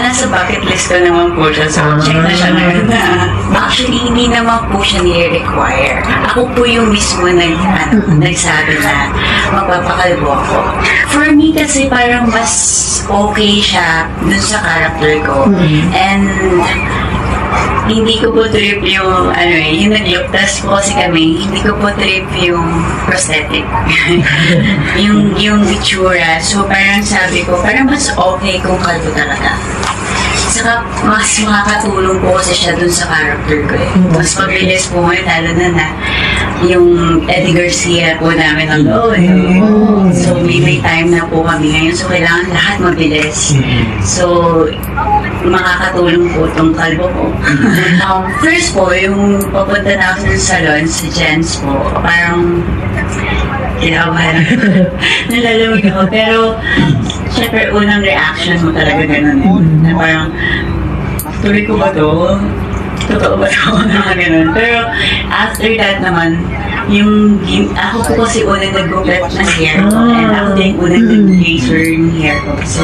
nasa bucket list ko naman po siya. So, check na siya ngayon na. Actually, hindi naman po siya nire-require. Ako po yung mismo nagsabi na magpapakalbo ako. For me kasi parang mas okay siya dun sa character ko. And hindi ko po trip yung, yung nag-look test po kasi kami, hindi ko po trip yung prosthetic. yung itsura. So, parang sabi ko, parang mas okay kung kalbo talaga. Saka, mas makakatulong po kasi siya dun sa character ko eh. Mas mabilis po ngayon, lalo na yung Eddie Garcia po namin ang So, may time na po kami ngayon. So, kailangan lahat mabilis. So, makakatulong po itong kalbo ko. First po, yung papunta na ako sa salon, sa Jens po, parang kinabahan ako. Nalalamig ako. Pero, syempre, unang reaction mo talaga ganun. Na parang, tuloy ko ba to? Totoo ba ito? Ganun. Pero, after that naman, ako po kasi unang nag-gupit ng hair ko. And ako din unang nag-laser yung hair ko. So,